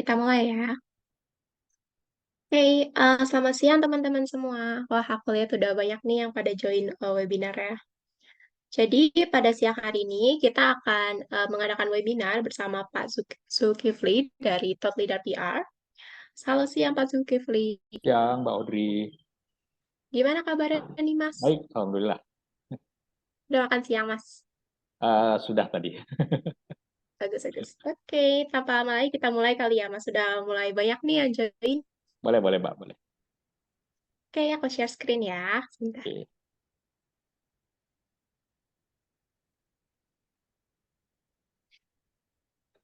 kita mulai ya. Oke, selamat siang teman-teman semua. Wah, aku lihat udah banyak nih yang pada join webinar ya. Jadi, pada siang hari ini kita akan mengadakan webinar bersama Pak Zulkifli dari Thought Leader PR. Selamat siang Pak Zulkifli. Siang, Mbak Audrey. Gimana kabarnya nih Mas? Baik, Alhamdulillah. Udah makan siang Mas? Sudah tadi. Bagus, bagus. Oke, tanpa lama lagi kita mulai kali ya Mas. Sudah mulai banyak nih yang join. Boleh, boleh, Mbak. Boleh. Oke, aku share screen ya. Sebentar. Oke.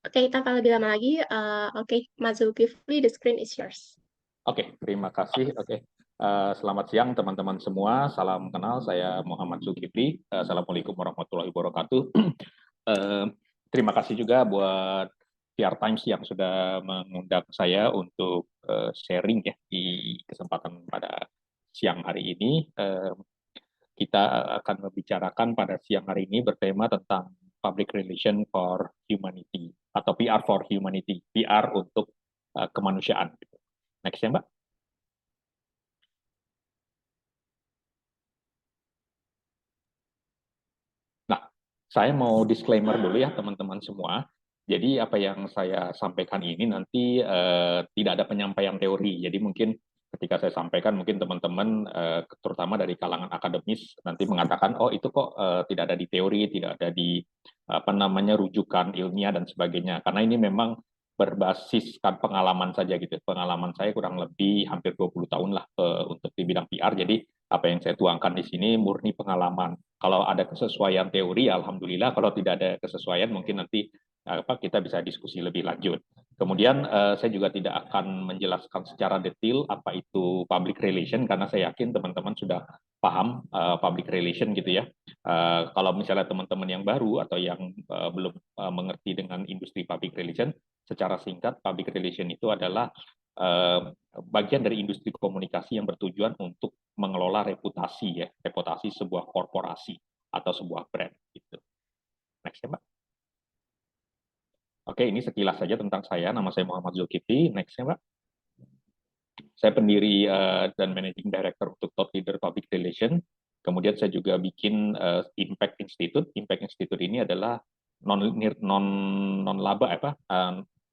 Oke, tanpa lebih lama lagi, oke, Mas Zulkifli, the screen is yours. Oke, terima kasih. Oke. Selamat siang, teman-teman semua. Salam kenal, saya Muhammad Zulkifli. Assalamualaikum warahmatullahi wabarakatuh. Eh, Terima kasih juga buat PR Times yang sudah mengundang saya untuk sharing ya di kesempatan pada siang hari ini. Kita akan membicarakan pada siang hari ini bertema tentang Public Relation for Humanity atau PR for Humanity, PR untuk kemanusiaan. Next ya, Mbak. Nah, saya mau disclaimer dulu ya teman-teman semua. Jadi apa yang saya sampaikan ini nanti tidak ada penyampaian teori. Jadi mungkin ketika saya sampaikan mungkin teman-teman terutama dari kalangan akademis nanti mengatakan oh itu kok tidak ada di teori, tidak ada di apa namanya rujukan ilmiah dan sebagainya. Karena ini memang berbasiskan pengalaman saja gitu. Pengalaman saya kurang lebih hampir 20 tahun lah untuk di bidang PR. Jadi apa yang saya tuangkan di sini murni pengalaman. Kalau ada kesesuaian teori, alhamdulillah. Kalau tidak ada kesesuaian, mungkin nanti kita bisa diskusi lebih lanjut. Kemudian saya juga tidak akan menjelaskan secara detail apa itu public relation karena saya yakin teman-teman sudah paham public relation gitu ya. Kalau misalnya teman-teman yang baru atau yang belum mengerti dengan industri public relation, secara singkat public relation itu adalah bagian dari industri komunikasi yang bertujuan untuk mengelola reputasi ya, reputasi sebuah korporasi atau sebuah brand gitu. Next ya, Mbak. Oke, ini sekilas saja tentang saya. Nama saya Muhammad Zulkifli. Next ya, Mbak. Saya pendiri dan managing director untuk Thought Leader Public Relation. Kemudian saya juga bikin Impact Institute. Impact Institute ini adalah non laba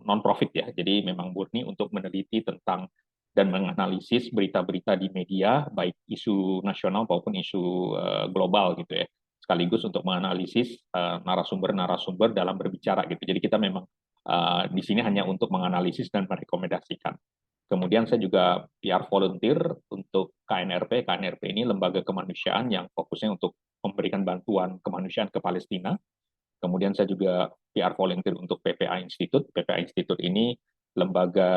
non profit ya. Jadi memang murni untuk meneliti tentang dan menganalisis berita-berita di media baik isu nasional maupun isu global gitu ya. Sekaligus untuk menganalisis narasumber-narasumber dalam berbicara gitu. Jadi kita memang di sini hanya untuk menganalisis dan merekomendasikan. Kemudian saya juga PR volunteer untuk KNRP. KNRP ini lembaga kemanusiaan yang fokusnya untuk memberikan bantuan kemanusiaan ke Palestina. Kemudian saya juga PR volunteer untuk PPA Institute. PPA Institute ini lembaga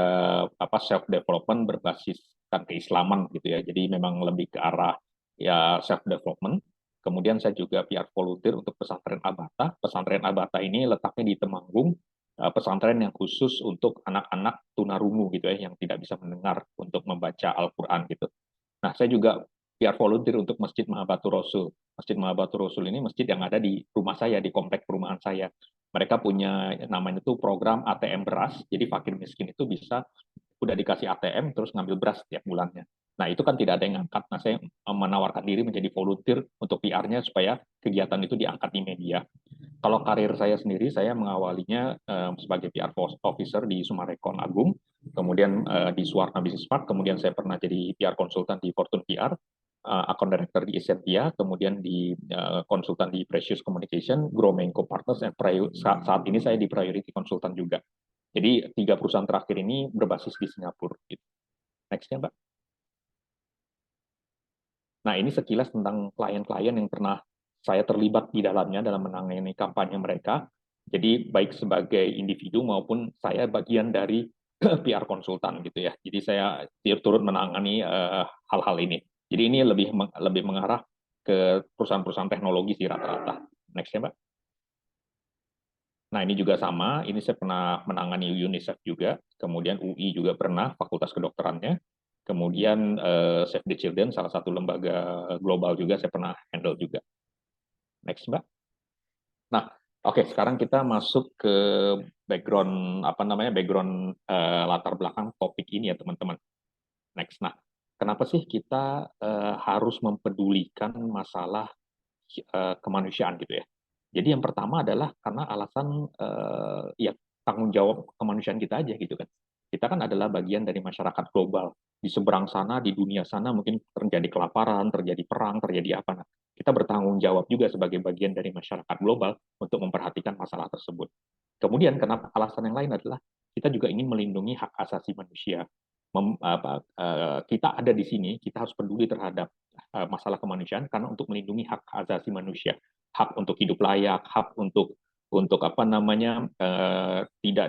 self development berbasiskan keislaman gitu ya. Jadi memang lebih ke arah ya self development. Kemudian saya juga PR volunteer untuk pesantren Abata. Pesantren Abata ini letaknya di Temanggung, pesantren yang khusus untuk anak-anak tunarungu gitu ya, yang tidak bisa mendengar untuk membaca Al-Quran gitu. Nah, saya juga PR volunteer untuk Masjid Mahabatur Rasul. Masjid Mahabatur Rasul ini masjid yang ada di rumah saya, di komplek perumahan saya. Mereka punya namanya tuh program ATM beras, jadi fakir miskin itu bisa udah dikasih ATM terus ngambil beras setiap bulannya. Nah, itu kan tidak ada yang angkat. Nah, saya menawarkan diri menjadi volunteer untuk PR-nya supaya kegiatan itu diangkat di media. Kalau karir saya sendiri, saya mengawalinya sebagai PR officer di Summarecon Agung, kemudian di Suwarna Business Park, kemudian saya pernah jadi PR konsultan di Fortune PR, account director di Essentia, kemudian di konsultan di Precious Communication, Growmenco Partners, dan saat ini saya di Priority Consultant juga. Jadi 3 perusahaan terakhir ini berbasis di Singapura. Gitu. Next-nya, Mbak. Nah, ini sekilas tentang klien-klien yang pernah saya terlibat di dalamnya dalam menangani kampanye mereka. Jadi baik sebagai individu maupun saya bagian dari PR konsultan gitu ya. Jadi saya turut menangani hal-hal ini. Jadi ini lebih mengarah ke perusahaan-perusahaan teknologi sih rata-rata. Next ya, Mbak. Nah, ini juga sama. Ini saya pernah menangani UNICEF juga. Kemudian UI juga pernah, Fakultas Kedokterannya. Kemudian Save the Children, salah satu lembaga global juga saya pernah handle juga. Next, Mbak. Nah, oke, sekarang kita masuk ke background apa namanya background latar belakang topik ini ya teman-teman. Next. Nah, kenapa sih kita harus mempedulikan masalah kemanusiaan gitu ya? Jadi yang pertama adalah karena alasan ya tanggung jawab kemanusiaan kita aja gitu kan. Kita kan adalah bagian dari masyarakat global. Di seberang sana, di dunia sana mungkin terjadi kelaparan, terjadi perang, terjadi apa. Nah, kita bertanggung jawab juga sebagai bagian dari masyarakat global untuk memperhatikan masalah tersebut. Kemudian kenapa alasan yang lain adalah kita juga ingin melindungi hak asasi manusia. Kita ada di sini, kita harus peduli terhadap masalah kemanusiaan karena untuk melindungi hak asasi manusia, hak untuk hidup layak, hak untuk apa namanya tidak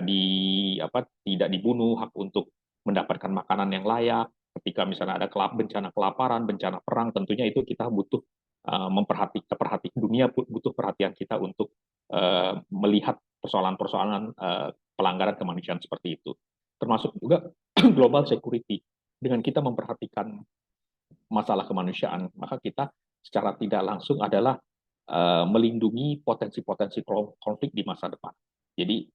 dibunuh, hak untuk mendapatkan makanan yang layak. Ketika misalnya ada bencana kelaparan, bencana perang, tentunya itu kita butuh memperhatikan dunia butuh perhatian kita untuk melihat persoalan-persoalan pelanggaran kemanusiaan seperti itu. Termasuk juga global security. Dengan kita memperhatikan masalah kemanusiaan, maka kita secara tidak langsung adalah melindungi potensi-potensi konflik di masa depan. Jadi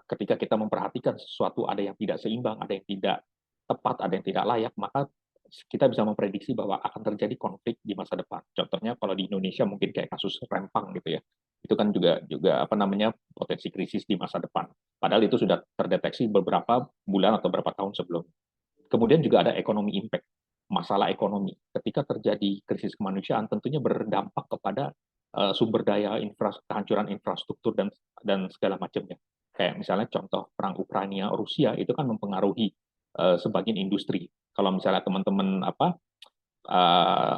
ketika kita memperhatikan sesuatu ada yang tidak seimbang, ada yang tidak tepat, ada yang tidak layak, maka kita bisa memprediksi bahwa akan terjadi konflik di masa depan. Contohnya kalau di Indonesia mungkin kayak kasus Rempang gitu ya. Itu kan juga juga apa namanya potensi krisis di masa depan. Padahal itu sudah terdeteksi beberapa bulan atau beberapa tahun sebelum. Kemudian juga ada ekonomi impact, masalah ekonomi. Ketika terjadi krisis kemanusiaan, tentunya berdampak kepada sumber daya, kehancuran infrastruktur dan segala macamnya. Kayak misalnya contoh perang Ukraina Rusia itu kan mempengaruhi sebagian industri. Kalau misalnya teman-teman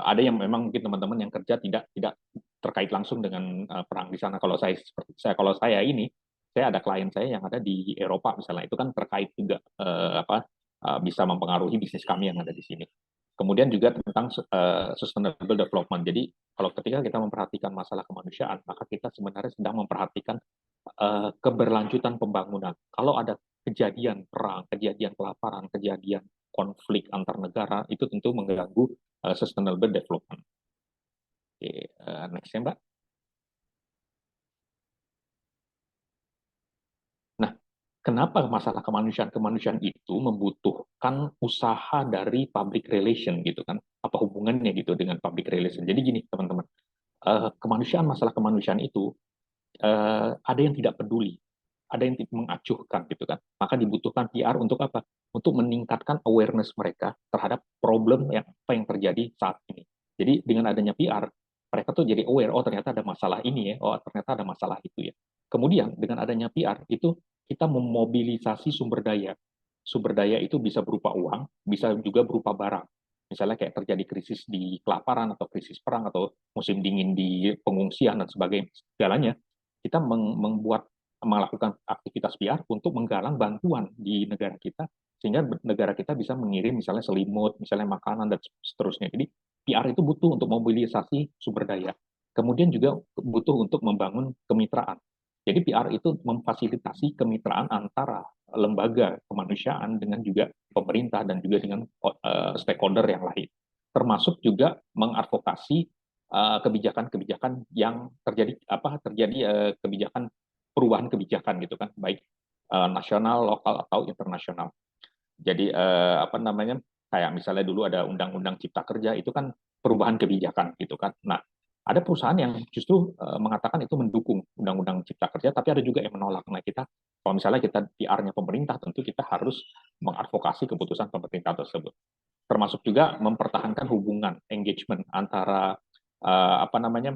ada yang memang mungkin teman-teman yang kerja tidak tidak terkait langsung dengan perang di sana. Kalau saya seperti saya ini saya ada klien saya yang ada di Eropa misalnya itu kan terkait juga bisa mempengaruhi bisnis kami yang ada di sini. Kemudian juga tentang sustainable development. Jadi kalau ketika kita memperhatikan masalah kemanusiaan, maka kita sebenarnya sedang memperhatikan keberlanjutan pembangunan. Kalau ada kejadian perang, kejadian kelaparan, kejadian konflik antar negara, itu tentu mengganggu sustainable development. Oke, next ya Mbak. Nah, kenapa masalah kemanusiaan itu membutuhkan usaha dari public relation gitu kan? Apa hubungannya gitu dengan public relation? Jadi gini teman-teman, masalah kemanusiaan itu ada yang tidak peduli, ada yang mengacuhkan gitu kan. Maka dibutuhkan PR untuk apa? Untuk meningkatkan awareness mereka terhadap problem yang apa yang terjadi saat ini. Jadi dengan adanya PR, mereka tuh jadi aware, oh ternyata ada masalah ini ya, oh ternyata ada masalah itu ya. Kemudian dengan adanya PR itu kita memobilisasi sumber daya. Sumber daya itu bisa berupa uang, bisa juga berupa barang. Misalnya kayak terjadi krisis di kelaparan atau krisis perang atau musim dingin di pengungsian dan sebagainya, segalanya kita melakukan aktivitas PR untuk menggalang bantuan di negara kita sehingga negara kita bisa mengirim misalnya selimut, misalnya makanan dan seterusnya. Jadi PR itu butuh untuk mobilisasi sumber daya. Kemudian juga butuh untuk membangun kemitraan. Jadi PR itu memfasilitasi kemitraan antara lembaga kemanusiaan dengan juga pemerintah dan juga dengan stakeholder yang lain. Termasuk juga mengadvokasi kebijakan-kebijakan yang terjadi kebijakan perubahan kebijakan gitu kan, baik nasional, lokal atau internasional. Jadi apa namanya kayak misalnya dulu ada Undang-Undang Cipta Kerja itu kan perubahan kebijakan gitu kan. Nah, ada perusahaan yang justru mengatakan itu mendukung Undang-Undang Cipta Kerja, tapi ada juga yang menolak. Nah, kalau misalnya kita PR-nya pemerintah, tentu kita harus mengadvokasi keputusan pemerintah tersebut. Termasuk juga mempertahankan hubungan engagement antara apa namanya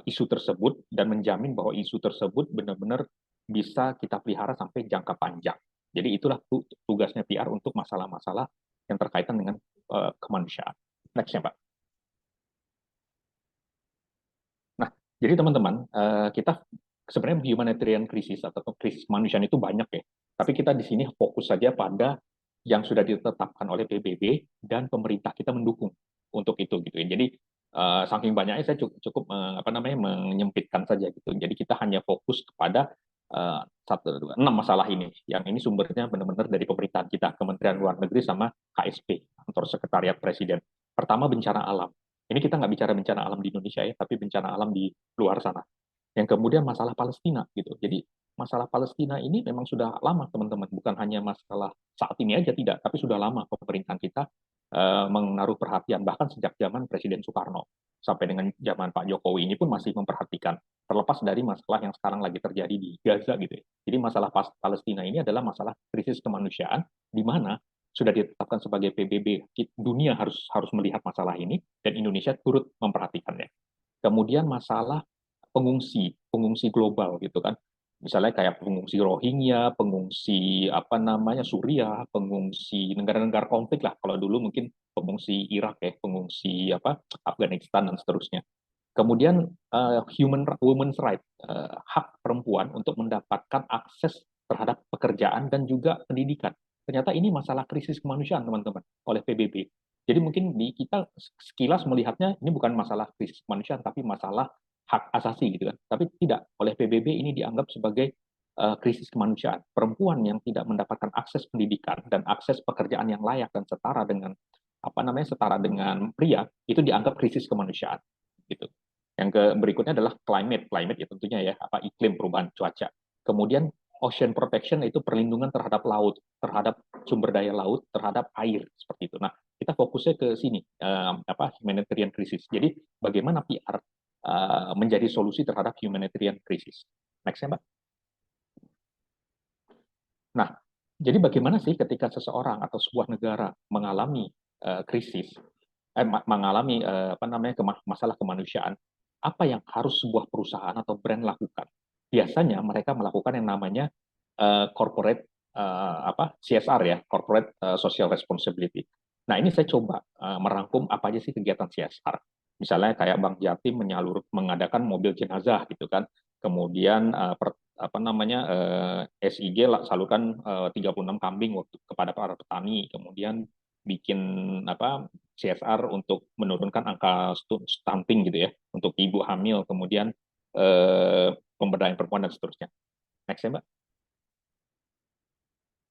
isu tersebut dan menjamin bahwa isu tersebut benar-benar bisa kita pelihara sampai jangka panjang. Jadi itulah tugasnya PR untuk masalah-masalah yang terkaitan dengan kemanusiaan. Next ya Pak. Nah, jadi teman-teman, kita sebenarnya humanitarian crisis atau krisis kemanusiaan itu banyak ya. Tapi kita di sini fokus saja pada yang sudah ditetapkan oleh PBB dan pemerintah kita mendukung untuk itu gitu ya. Jadi saking banyaknya saya cukup apa namanya menyempitkan saja gitu. Jadi kita hanya fokus kepada enam masalah ini. Yang ini sumbernya benar-benar dari pemerintahan kita, Kementerian Luar Negeri sama KSP, Kantor Sekretariat Presiden. Pertama bencana alam. Ini kita nggak bicara bencana alam di Indonesia ya, tapi bencana alam di luar sana. Yang kemudian masalah Palestina gitu. Jadi masalah Palestina ini memang sudah lama, teman-teman. Bukan hanya masalah saat ini aja, tidak. Tapi sudah lama pemerintahan kita menaruh perhatian. Bahkan sejak zaman Presiden Soekarno. Sampai dengan zaman Pak Jokowi ini pun masih memperhatikan. Terlepas dari masalah yang sekarang lagi terjadi di Gaza gitu ya. Jadi masalah Palestina ini adalah masalah krisis kemanusiaan, di mana sudah ditetapkan sebagai PBB. Dunia harus harus melihat masalah ini, dan Indonesia turut memperhatikannya. Kemudian masalah pengungsi global gitu kan. Misalnya kayak pengungsi Rohingya, pengungsi apa namanya Suriah, pengungsi negara-negara konflik lah. Kalau dulu mungkin pengungsi Irak ya, pengungsi apa Afghanistan dan seterusnya. Kemudian women's right, hak perempuan untuk mendapatkan akses terhadap pekerjaan dan juga pendidikan. Ternyata ini masalah krisis kemanusiaan, teman-teman, oleh PBB. Jadi mungkin di kita sekilas melihatnya ini bukan masalah krisis kemanusiaan, tapi masalah hak asasi gitu kan. Tapi tidak, oleh PBB ini dianggap sebagai krisis kemanusiaan. Perempuan yang tidak mendapatkan akses pendidikan dan akses pekerjaan yang layak dan setara dengan apa namanya setara dengan pria itu dianggap krisis kemanusiaan gitu. Yang berikutnya adalah climate ya tentunya ya apa iklim perubahan cuaca. Kemudian ocean protection itu perlindungan terhadap laut, terhadap sumber daya laut, terhadap air seperti itu. Nah, kita fokusnya ke sini apa humanitarian crisis. Jadi bagaimana PR menjadi solusi terhadap humanitarian crisis. Next ya, Mbak. Nah, jadi bagaimana sih ketika seseorang atau sebuah negara mengalami krisis, mengalami apa namanya masalah kemanusiaan, apa yang harus sebuah perusahaan atau brand lakukan? Biasanya mereka melakukan yang namanya corporate apa CSR ya, corporate social responsibility. Nah, ini saya coba merangkum apa aja sih kegiatan CSR. Misalnya kayak Bank Jatim mengadakan mobil jenazah gitu kan. Kemudian apa namanya SIG salurkan 36 kambing waktu kepada para petani. Kemudian bikin apa CSR untuk menurunkan angka stunting gitu ya untuk ibu hamil, kemudian pemberdayaan perempuan dan seterusnya. Next ya, Mbak.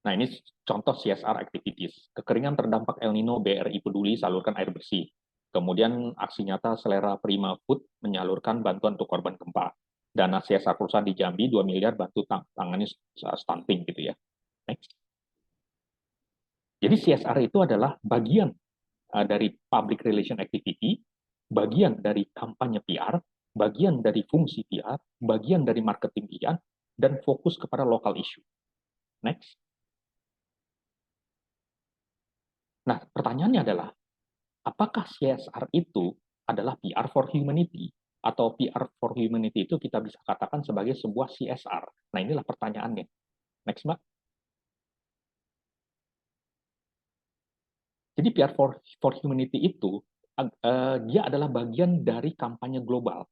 Nah, ini contoh CSR activities. Kekeringan terdampak El Nino, BRI peduli salurkan air bersih. Kemudian aksi nyata Selera Prima Food menyalurkan bantuan untuk korban gempa. Dana CSR perusahaan di Jambi 2 miliar bantu tangani stunting gitu ya. Next. Jadi CSR itu adalah bagian dari public relation activity, bagian dari kampanye PR, bagian dari fungsi PR, bagian dari marketing PR, dan fokus kepada local issue. Next. Nah, pertanyaannya adalah, apakah CSR itu adalah PR for humanity? Atau PR for humanity itu kita bisa katakan sebagai sebuah CSR? Nah, inilah pertanyaannya. Next, Mbak. Jadi PR for humanity itu, dia adalah bagian dari kampanye global.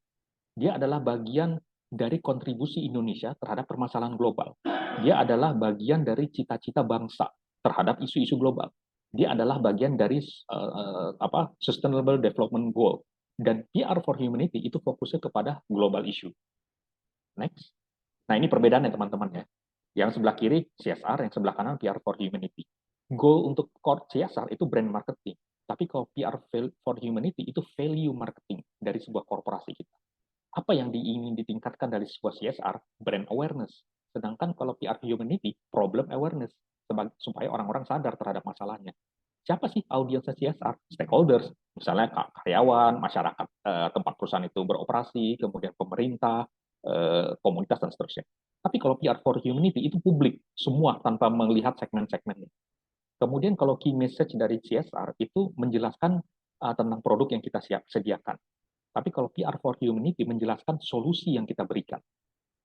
Dia adalah bagian dari kontribusi Indonesia terhadap permasalahan global. Dia adalah bagian dari cita-cita bangsa terhadap isu-isu global. Dia adalah bagian dari apa Sustainable Development Goal. Dan PR for Humanity itu fokusnya kepada global issue. Next. Nah, ini perbedaannya teman-teman ya. Yang sebelah kiri CSR, yang sebelah kanan PR for Humanity. Goal untuk core CSR itu brand marketing. Tapi kalau PR for Humanity itu value marketing dari sebuah korporasi kita. Apa yang ingin ditingkatkan dari sebuah CSR? Brand awareness. Sedangkan kalau PR Humanity, problem awareness. Supaya orang-orang sadar terhadap masalahnya. Siapa sih audiens CSR? Stakeholders. Misalnya karyawan, masyarakat tempat perusahaan itu beroperasi, kemudian pemerintah, komunitas, dan seterusnya. Tapi kalau PR for Humanity itu publik, semua tanpa melihat segmen-segmennya. Kemudian kalau key message dari CSR itu menjelaskan tentang produk yang kita sediakan. Tapi kalau PR for Humanity menjelaskan solusi yang kita berikan.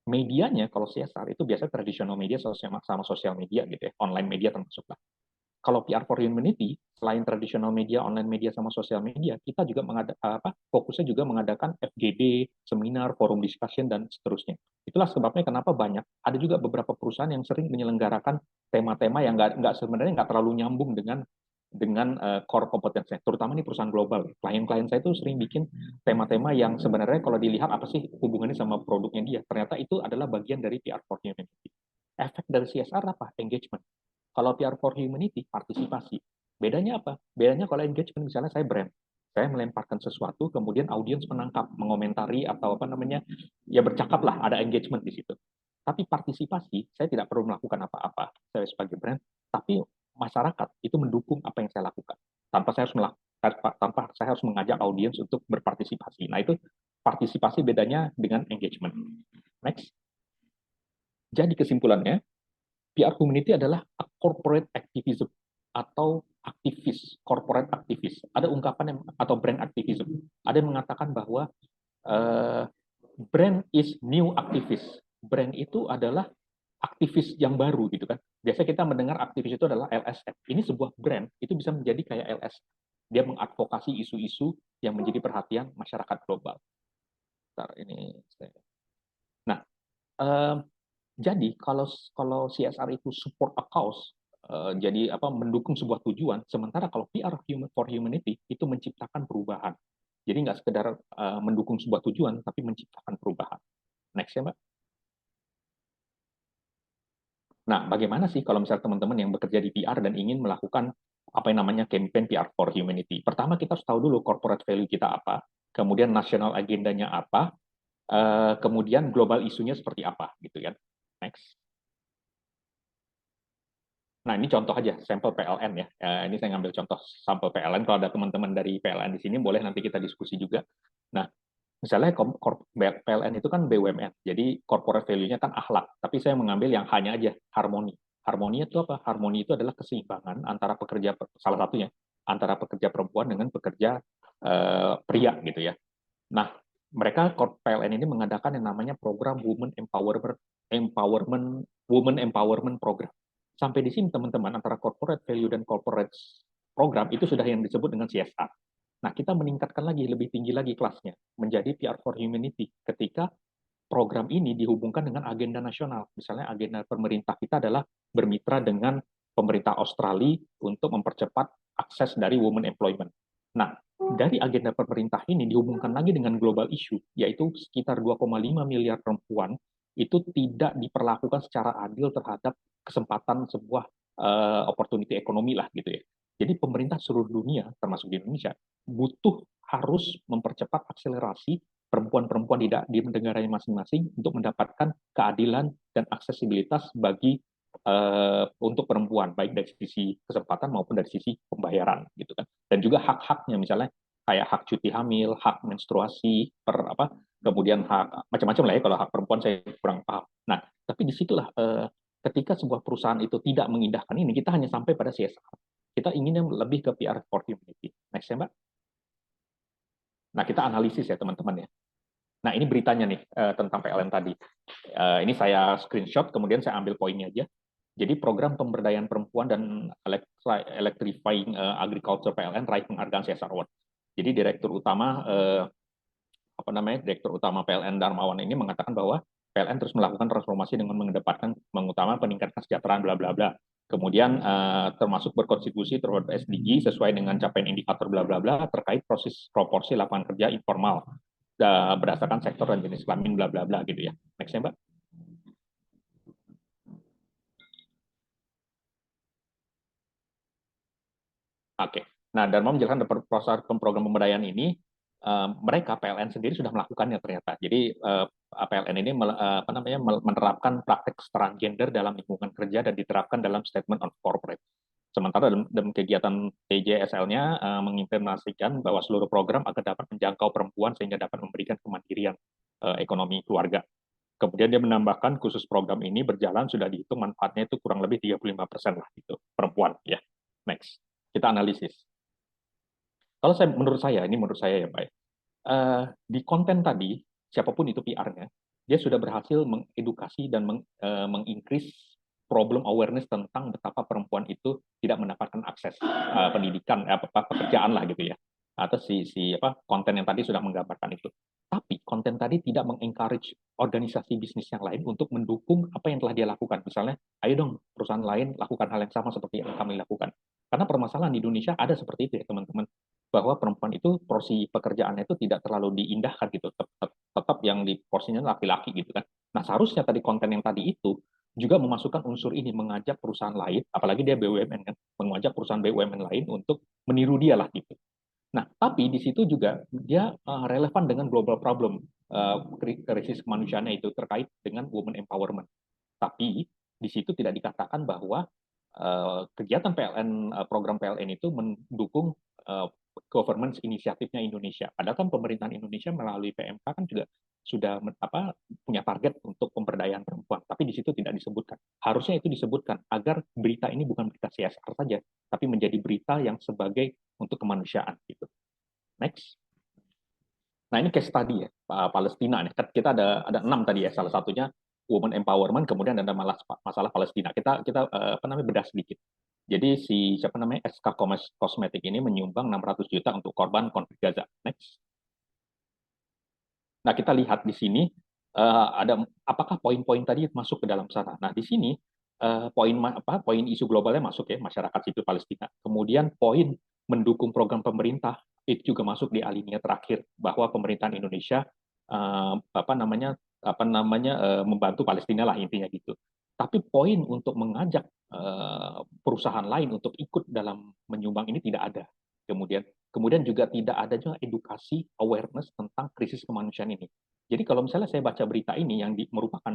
Medianya kalau CSR itu biasanya tradisional media sama sosial media gitu ya, online media termasuklah. Kalau PR for Humanity, selain tradisional media, online media sama sosial media, kita juga fokusnya juga mengadakan FGD, seminar, forum discussion dan seterusnya. Itulah sebabnya kenapa banyak. Ada juga beberapa perusahaan yang sering menyelenggarakan tema-tema yang nggak sebenarnya nggak terlalu nyambung dengan core kompetensinya, terutama ini perusahaan global. Klien-klien saya itu sering bikin tema-tema yang sebenarnya kalau dilihat apa sih hubungannya sama produknya dia. Ternyata itu adalah bagian dari PR for Humanity. Efek dari CSR apa? Engagement. Kalau PR for Humanity, partisipasi. Bedanya apa? Bedanya kalau engagement, misalnya saya brand. Saya melemparkan sesuatu, kemudian audiens menangkap, mengomentari, atau apa namanya, ya bercakap lah, ada engagement di situ. Tapi partisipasi, saya tidak perlu melakukan apa-apa, saya sebagai brand, tapi masyarakat itu mendukung apa yang saya lakukan. Tanpa saya harus melakukan, tanpa saya harus mengajak audiens untuk berpartisipasi. Nah, itu partisipasi bedanya dengan engagement. Next. Jadi kesimpulannya, PR community adalah corporate activism atau aktivis, corporate aktivis. Ada ungkapan yang, atau brand activism. Ada yang mengatakan bahwa uh, brand is new activist. Brand itu adalah aktivis yang baru gitu kan. Biasanya kita mendengar aktivis itu adalah LSM. Ini sebuah brand, itu bisa menjadi kayak LSM. Dia mengadvokasi isu-isu yang menjadi perhatian masyarakat global. Bentar, ini. Nah, um, jadi kalau kalau CSR itu support a cause, jadi apa mendukung sebuah tujuan, sementara kalau PR for humanity itu menciptakan perubahan. Jadi nggak sekedar mendukung sebuah tujuan, tapi menciptakan perubahan. Next ya, Mbak. Nah, bagaimana sih kalau misalnya teman-teman yang bekerja di PR dan ingin melakukan apa yang namanya campaign PR for humanity? Pertama, kita harus tahu dulu corporate value kita apa, kemudian national agendanya apa, kemudian global isunya seperti apa, gitu kan. Next. Nah, ini contoh aja, sampel PLN ya. Ini saya ngambil contoh sampel PLN. Kalau ada teman-teman dari PLN di sini, boleh nanti kita diskusi juga. Nah, misalnya PLN itu kan BUMN, jadi corporate value-nya kan akhlak. Tapi saya mengambil yang hanya aja harmoni. Harmoni itu apa? Harmoni itu adalah keseimbangan antara pekerja, salah satunya, antara pekerja perempuan dengan pekerja pria gitu ya. Nah, mereka PLN ini mengadakan yang namanya program Women Empowerment Program. Sampai di sini teman-teman, antara corporate value dan corporate program itu sudah yang disebut dengan CSR. Nah, kita meningkatkan lagi, lebih tinggi lagi kelasnya, menjadi PR for Humanity ketika program ini dihubungkan dengan agenda nasional. Misalnya agenda pemerintah kita adalah bermitra dengan pemerintah Australia untuk mempercepat akses dari women employment. Nah, dari agenda pemerintah ini dihubungkan lagi dengan global issue, yaitu sekitar 2,5 miliar perempuan itu tidak diperlakukan secara adil terhadap kesempatan sebuah opportunity ekonomi lah gitu ya. Jadi pemerintah seluruh dunia, termasuk di Indonesia, butuh harus mempercepat akselerasi perempuan-perempuan di negaranya masing-masing untuk mendapatkan keadilan dan aksesibilitas bagi untuk perempuan, baik dari sisi kesempatan maupun dari sisi pembayaran gitu kan. Dan juga hak-haknya misalnya kayak hak cuti hamil, hak menstruasi, kemudian hak macam-macam lah ya kalau hak perempuan saya kurang paham. Nah, tapi disitulah ketika sebuah perusahaan itu tidak mengindahkan ini, kita hanya sampai pada CSR. Kita inginnya lebih ke PR for humanity. Next ya, Mbak. Nah, kita analisis ya teman-teman ya. Nah, ini beritanya nih tentang PLN tadi. Ini saya screenshot, kemudian saya ambil poinnya aja. Jadi program pemberdayaan perempuan dan electrifying agriculture PLN raih penghargaan CSR Award. Jadi Direktur Utama PLN Darmawan ini mengatakan bahwa PLN terus melakukan transformasi dengan mengutamakan peningkatan kesejahteraan bla bla bla. Kemudian termasuk berkontribusi terhadap SDG sesuai dengan capaian indikator bla bla bla terkait proses proporsi lapangan kerja informal berdasarkan sektor dan jenis kelamin bla bla bla gitu ya. Next ya, Mbak. Oke. Nah, Dharma menjelaskan proses program pemberdayaan ini, mereka PLN sendiri sudah melakukannya ternyata. Jadi PLN ini menerapkan praktek kesetaraan gender dalam lingkungan kerja dan diterapkan dalam statement on corporate. Sementara dalam kegiatan TJSL-nya mengimplementasikan bahwa seluruh program agar dapat menjangkau perempuan sehingga dapat memberikan kemandirian ekonomi keluarga. Kemudian dia menambahkan khusus program ini berjalan sudah dihitung manfaatnya itu kurang lebih 35% lah gitu perempuan ya. Next. Kita analisis. Kalau menurut saya ya Pak, di konten tadi, siapapun itu PR-nya, dia sudah berhasil mengedukasi dan mengincrease problem awareness tentang betapa perempuan itu tidak mendapatkan akses pendidikan, pekerjaan lah gitu ya. Atau konten yang tadi sudah menggambarkan itu. Tapi konten tadi tidak mengencourage organisasi bisnis yang lain untuk mendukung apa yang telah dia lakukan. Misalnya, ayo dong perusahaan lain lakukan hal yang sama seperti yang kami lakukan. Karena permasalahan di Indonesia ada seperti itu ya teman-teman, bahwa perempuan itu porsi pekerjaannya itu tidak terlalu diindahkan gitu, tetap yang di porsinya laki-laki gitu kan. Nah, seharusnya tadi konten yang tadi itu juga memasukkan unsur ini, mengajak perusahaan lain, apalagi dia BUMN kan, mengajak perusahaan BUMN lain untuk meniru dia lah gitu. Nah, tapi di situ juga dia relevan dengan global problem krisis kemanusiaannya itu terkait dengan women empowerment. Tapi di situ tidak dikatakan bahwa kegiatan PLN, program PLN itu mendukung governance inisiatifnya Indonesia. Padahal kan pemerintahan Indonesia melalui PMK kan juga sudah punya target untuk pemberdayaan perempuan, tapi di situ tidak disebutkan. Harusnya itu disebutkan agar berita ini bukan berita CSR saja, tapi menjadi berita yang sebagai untuk kemanusiaan gitu. Next. Nah ini case study ya, Palestina nih. Kita ada 6 tadi ya, salah satunya women empowerment, kemudian ada masalah Palestina. Kita apa namanya bedah sedikit. Jadi si siapa namanya SK Kosmetik ini menyumbang 600 juta untuk korban konflik Gaza. Next. Nah kita lihat di sini ada apakah poin-poin tadi masuk ke dalam sana. Nah di sini poin isu globalnya masuk ya, masyarakat sipil Palestina. Kemudian poin mendukung program pemerintah itu juga masuk di alinea terakhir bahwa pemerintahan Indonesia membantu Palestina lah intinya gitu. Tapi poin untuk mengajak perusahaan lain untuk ikut dalam menyumbang ini tidak ada. Kemudian juga tidak ada juga edukasi awareness tentang krisis kemanusiaan ini. Jadi kalau misalnya saya baca berita ini yang merupakan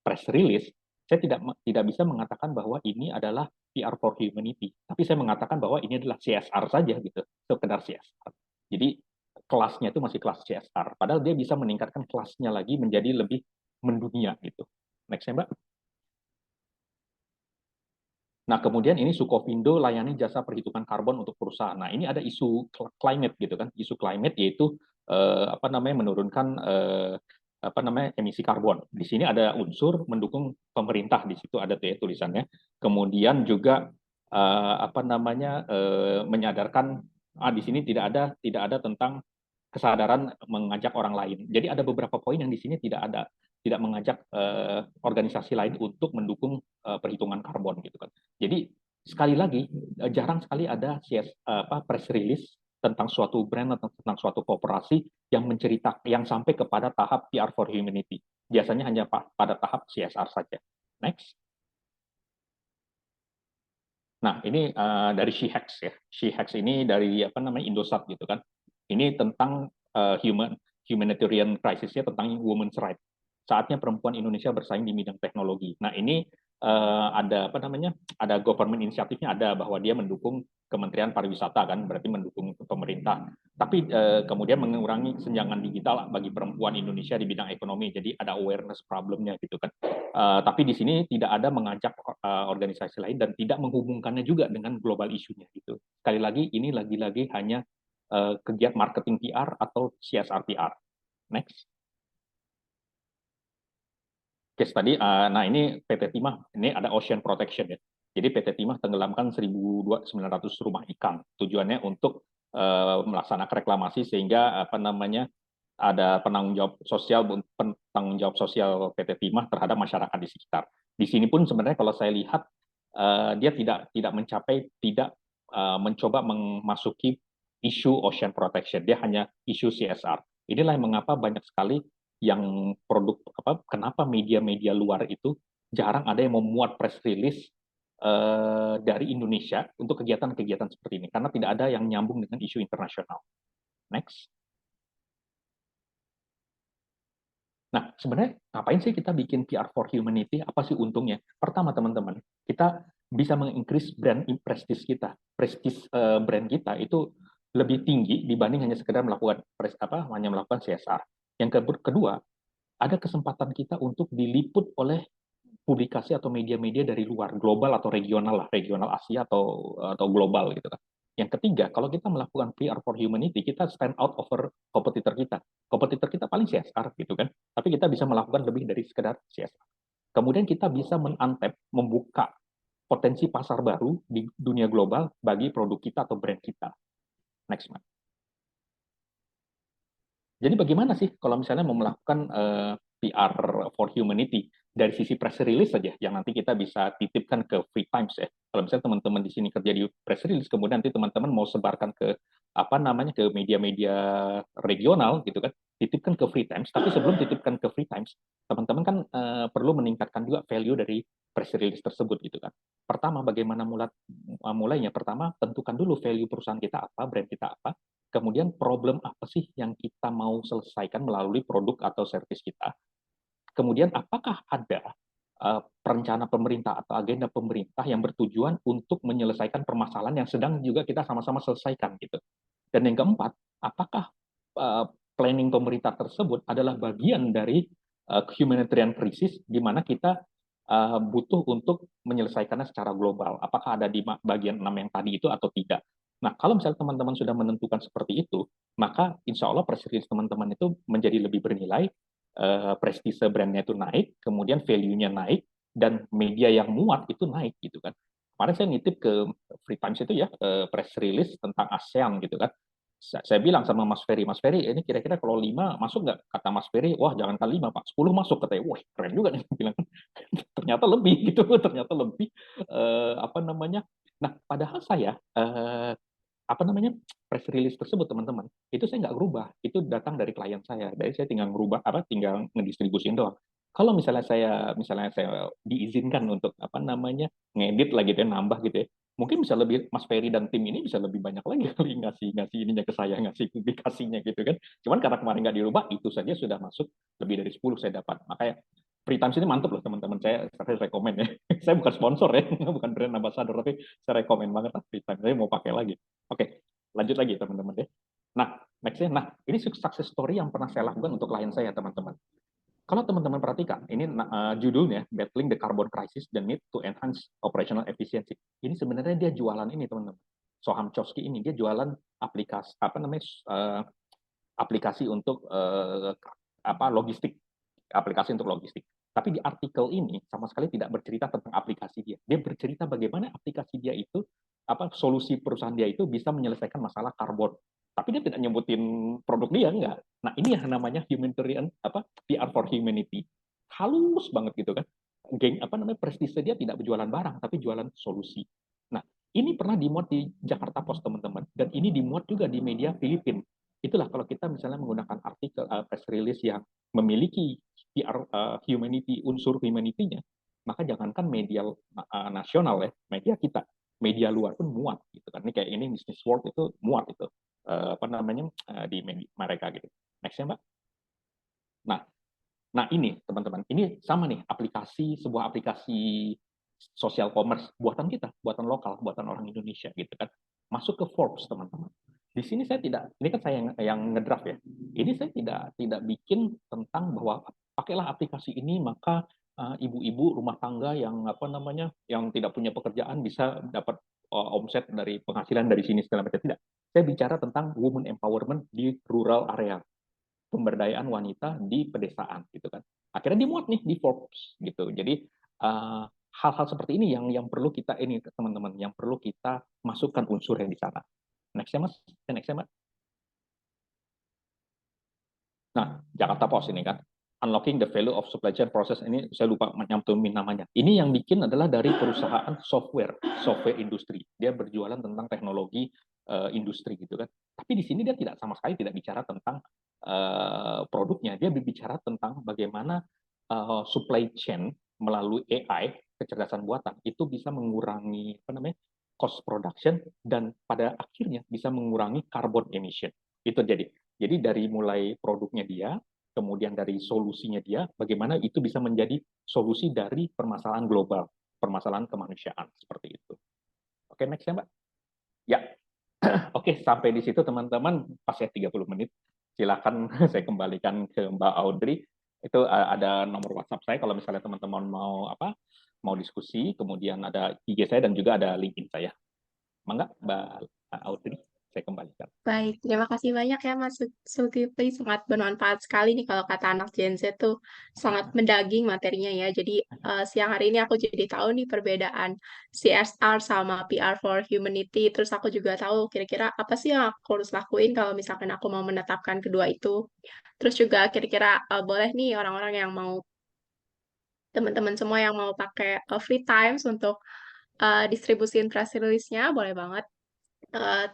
press release, saya tidak bisa mengatakan bahwa ini adalah PR for humanity, tapi saya mengatakan bahwa ini adalah CSR saja gitu, sekedar CSR. Jadi kelasnya itu masih kelas CSR, padahal dia bisa meningkatkan kelasnya lagi menjadi lebih mendunia gitu. Next ya Mbak. Nah, kemudian ini Sukovindo layani jasa perhitungan karbon untuk perusahaan. Nah, ini ada isu climate gitu kan. Isu climate yaitu menurunkan emisi karbon. Di sini ada unsur mendukung pemerintah, di situ ada tuh ya tulisannya. Kemudian juga menyadarkan di sini tidak ada tentang kesadaran mengajak orang lain. Jadi ada beberapa poin yang di sini tidak mengajak organisasi lain untuk mendukung perhitungan karbon gitu kan. Jadi sekali lagi jarang sekali ada press release tentang suatu brand atau tentang suatu kooperasi yang yang sampai kepada tahap PR for humanity. Biasanya hanya pada tahap CSR saja. Next. Nah, ini dari SheHex ya. SheHex ini dari Indosat gitu kan. Ini tentang humanitarian crisisnya tentang women's right. Saatnya perempuan Indonesia bersaing di bidang teknologi. Nah, ini ada government inisiatifnya ada bahwa dia mendukung Kementerian Pariwisata kan, berarti mendukung pemerintah. Tapi kemudian mengurangi kesenjangan digital bagi perempuan Indonesia di bidang ekonomi. Jadi ada awareness problemnya gitu kan. Tapi di sini tidak ada mengajak organisasi lain dan tidak menghubungkannya juga dengan global isunya gitu. Sekali lagi ini lagi-lagi hanya kegiatan marketing PR atau CSR PR. Next. Case tadi, nah ini PT Timah, ini ada ocean protection ya. Jadi PT Timah tenggelamkan 1.900 rumah ikan. Tujuannya untuk melaksanakan reklamasi sehingga ada penanggung jawab sosial PT Timah terhadap masyarakat di sekitar. Di sini pun sebenarnya kalau saya lihat dia tidak mencoba memasuki isu ocean protection, dia hanya isu CSR. Inilah yang mengapa banyak sekali yang kenapa media-media luar itu jarang ada yang memuat press release dari Indonesia untuk kegiatan-kegiatan seperti ini karena tidak ada yang nyambung dengan isu internasional. Next. Nah, sebenarnya ngapain sih kita bikin PR for Humanity? Apa sih untungnya? Pertama, teman-teman, kita bisa mengincrease brand prestige kita. Prestige brand kita itu lebih tinggi dibanding hanya sekedar hanya melakukan CSR. Yang kedua, ada kesempatan kita untuk diliput oleh publikasi atau media-media dari luar, global atau regional lah, regional Asia atau global gitu kan. Yang ketiga, kalau kita melakukan PR for humanity, kita stand out over kompetitor kita. Kompetitor kita paling CSR gitu kan, tapi kita bisa melakukan lebih dari sekedar CSR. Kemudian kita bisa membuka potensi pasar baru di dunia global bagi produk kita atau brand kita. Next, Mas. Jadi bagaimana sih kalau misalnya mau melakukan PR for humanity dari sisi press release saja yang nanti kita bisa titipkan ke Free Times ya. Kalau misalnya teman-teman di sini kerja di press release kemudian nanti teman-teman mau sebarkan ke ke media-media regional gitu kan, titipkan ke Free Times. Tapi sebelum titipkan ke Free Times, teman-teman kan perlu meningkatkan juga value dari press release tersebut gitu kan. Pertama, bagaimana mulainya? Pertama, tentukan dulu value perusahaan kita apa, brand kita apa. Kemudian problem apa sih yang kita mau selesaikan melalui produk atau servis kita? Kemudian apakah ada perencana pemerintah atau agenda pemerintah yang bertujuan untuk menyelesaikan permasalahan yang sedang juga kita sama-sama selesaikan gitu. Dan yang keempat, apakah uh, planning pemerintah tersebut adalah bagian dari humanitarian crisis di mana kita butuh untuk menyelesaikannya secara global. Apakah ada di bagian 6 yang tadi itu atau tidak? Nah, kalau misalnya teman-teman sudah menentukan seperti itu, maka insya Allah press release teman-teman itu menjadi lebih bernilai, prestise brandnya itu naik, kemudian value-nya naik, dan media yang muat itu naik gitu kan. Kemarin saya nitip ke Free Times itu ya, press release tentang ASEAN gitu kan. Saya bilang sama Mas Ferry, ini kira-kira kalau 5 masuk nggak? Kata Mas Ferry, wah jangan kali 5 Pak, 10 masuk katanya. Wah keren juga nih, bilang ternyata lebih gitu, ternyata lebih apa namanya. Nah, padahal saya apa namanya press release tersebut teman-teman itu saya nggak berubah, itu datang dari klien saya, dari saya tinggal merubah apa tinggal ngedistribusin doang. Kalau misalnya saya diizinkan untuk apa namanya ngedit lagi gitu ya, nambah gitu ya, mungkin bisa lebih, Mas Ferry dan tim ini bisa lebih banyak lagi kali ngasih ngasih ininya ke saya, ngasih publikasinya gitu kan. Cuman karena kemarin nggak dirubah, itu saja sudah masuk lebih dari 10 saya dapat. Makanya Free Times ini mantap loh teman-teman, saya rekomend ya. Saya bukan sponsor ya, bukan brand ambassador, tapi saya rekomend banget lah Free Times, saya mau pakai lagi. Oke, lanjut lagi teman-teman ya. Nah, nextnya, ini success story yang pernah saya lakukan untuk klien saya teman-teman. Kalau teman-teman perhatikan, ini judulnya Battling the Carbon Crisis: The Need to Enhance Operational Efficiency. Ini sebenarnya dia jualan ini teman-teman. Soham Chomsky ini dia jualan aplikasi apa namanya aplikasi untuk apa logistik, aplikasi untuk logistik. Tapi di artikel ini sama sekali tidak bercerita tentang aplikasi dia. Dia bercerita bagaimana aplikasi dia itu, apa solusi perusahaan dia itu bisa menyelesaikan masalah karbon. Tapi dia tidak nyebutin produk dia, enggak. Nah, ini yang namanya humanitarian apa PR for humanity. Halus banget gitu kan. Geng apa namanya prestise dia tidak berjualan barang tapi jualan solusi. Nah, ini pernah dimuat di Jakarta Post teman-teman, dan ini dimuat juga di media Filipina. Itulah kalau kita misalnya menggunakan artikel press release yang memiliki PR humanity, unsur humanity-nya, maka jangankan media nasional ya, media kita, media luar pun muat gitu kan. Ini kayak ini Business World itu muat itu apa namanya di media mereka gitu. Next ya Mbak. Nah, nah ini teman-teman, ini sama nih sebuah aplikasi sosial commerce buatan kita, buatan lokal, buatan orang Indonesia gitu kan. Masuk ke Forbes teman-teman. Di sini saya tidak, ini kan saya yang ngedraft ya. Ini saya tidak bikin tentang bahwa pakailah aplikasi ini maka ibu-ibu rumah tangga yang apa namanya yang tidak punya pekerjaan bisa dapat omset dari penghasilan dari sini segala macam, tidak. Saya bicara tentang women empowerment di rural area, pemberdayaan wanita di pedesaan gitu kan. Akhirnya dimuat nih di Forbes gitu. Jadi hal-hal seperti ini yang perlu kita ini teman-teman, yang perlu kita masukkan unsur yang di sana. Next ya Mas, next ya Mbak. Nah, Jakarta Post ini kan, Unlocking the Value of Supply Chain Process, ini saya lupa nyantumin namanya. Ini yang bikin adalah dari perusahaan software industri. Dia berjualan tentang teknologi industri gitu kan. Tapi di sini dia tidak sama sekali tidak bicara tentang produknya. Dia berbicara tentang bagaimana supply chain melalui AI, kecerdasan buatan, itu bisa mengurangi apa namanya cost production dan pada akhirnya bisa mengurangi carbon emission. Itu jadi dari mulai produknya dia, kemudian dari solusinya dia, bagaimana itu bisa menjadi solusi dari permasalahan global, permasalahan kemanusiaan seperti itu. Oke, next ya Mbak. Ya, oke sampai di situ teman-teman, pas ya 30 menit. Silakan saya kembalikan ke Mbak Audrey. Itu ada nomor WhatsApp saya kalau misalnya teman-teman mau apa, mau diskusi, kemudian ada IG saya dan juga ada LinkedIn saya. Mangga Mbak Audrey, saya kembalikan. Baik, terima kasih banyak ya Mas Zulkifli. Sangat bermanfaat sekali nih kalau kata anak Gen Z tuh sangat mendaging materinya ya. Jadi siang hari ini aku jadi tahu nih perbedaan CSR sama PR for Humanity. Terus aku juga tahu kira-kira apa sih yang aku harus lakuin kalau misalkan aku mau menetapkan kedua itu. Terus juga kira-kira boleh nih orang-orang yang mau, teman-teman semua yang mau pakai free times untuk distribusin press release-nya, boleh banget.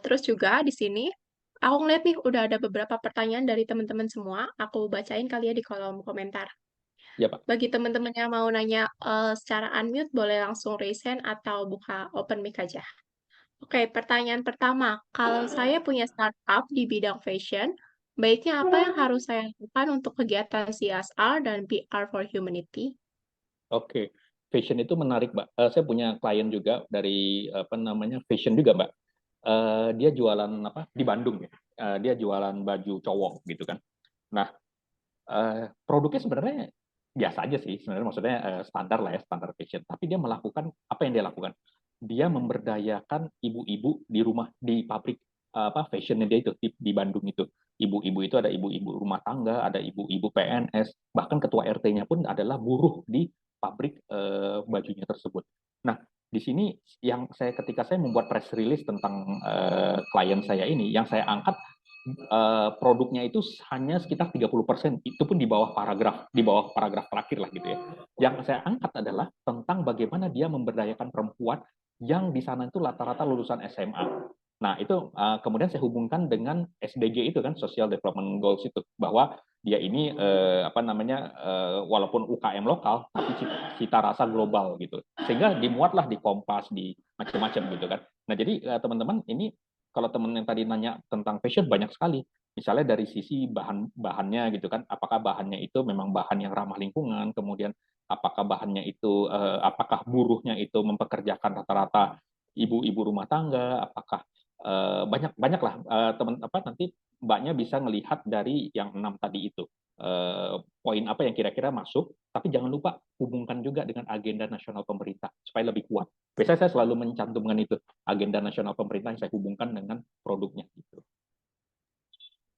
Terus juga di sini aku ngeliat nih udah ada beberapa pertanyaan dari teman-teman semua. Aku bacain kali ya di kolom komentar. Ya Pak. Bagi teman-teman yang mau nanya secara unmute, boleh langsung raise hand atau buka open mic aja. Oke, pertanyaan pertama. Kalau saya punya startup di bidang fashion, baiknya apa yang harus saya lakukan untuk kegiatan CSR dan PR for Humanity? Oke, fashion itu menarik, Mbak. Saya punya klien juga dari apa namanya fashion juga, Mbak. Dia jualan apa di Bandung ya. Dia jualan baju cowok gitu kan. Nah, produknya sebenarnya biasa aja sih. Sebenarnya maksudnya standar lah ya, standar fashion. Tapi dia melakukan apa yang dia lakukan? Dia memberdayakan ibu-ibu di rumah di pabrik apa fashionnya dia itu di Bandung itu. Ibu-ibu itu ada ibu-ibu rumah tangga, ada ibu-ibu PNS, bahkan ketua RT-nya pun adalah buruh di pabrik bajunya tersebut. Nah, di sini yang saya ketika saya membuat press release tentang klien saya ini, yang saya angkat produknya itu hanya sekitar 30%, itu pun di bawah paragraf terakhir lah gitu ya. Yang saya angkat adalah tentang bagaimana dia memberdayakan perempuan yang di sana itu rata-rata lulusan SMA. Nah, itu kemudian saya hubungkan dengan SDG itu kan, Social Development Goals itu, bahwa dia ini apa namanya walaupun UKM lokal tapi cita rasa global gitu. Sehingga dimuatlah di Kompas, di macam-macam gitu kan. Nah, jadi teman-teman ini kalau teman yang tadi nanya tentang fashion banyak sekali. Misalnya dari sisi bahannya gitu kan, apakah bahannya itu memang bahan yang ramah lingkungan, kemudian apakah bahannya itu apakah buruhnya itu mempekerjakan rata-rata ibu-ibu rumah tangga, apakah banyak banyaklah teman apa nanti mbaknya bisa melihat dari yang 6 tadi itu poin apa yang kira-kira masuk, tapi jangan lupa hubungkan juga dengan agenda nasional pemerintah supaya lebih kuat. Biasanya saya selalu mencantumkan itu agenda nasional pemerintah yang saya hubungkan dengan produknya gitu.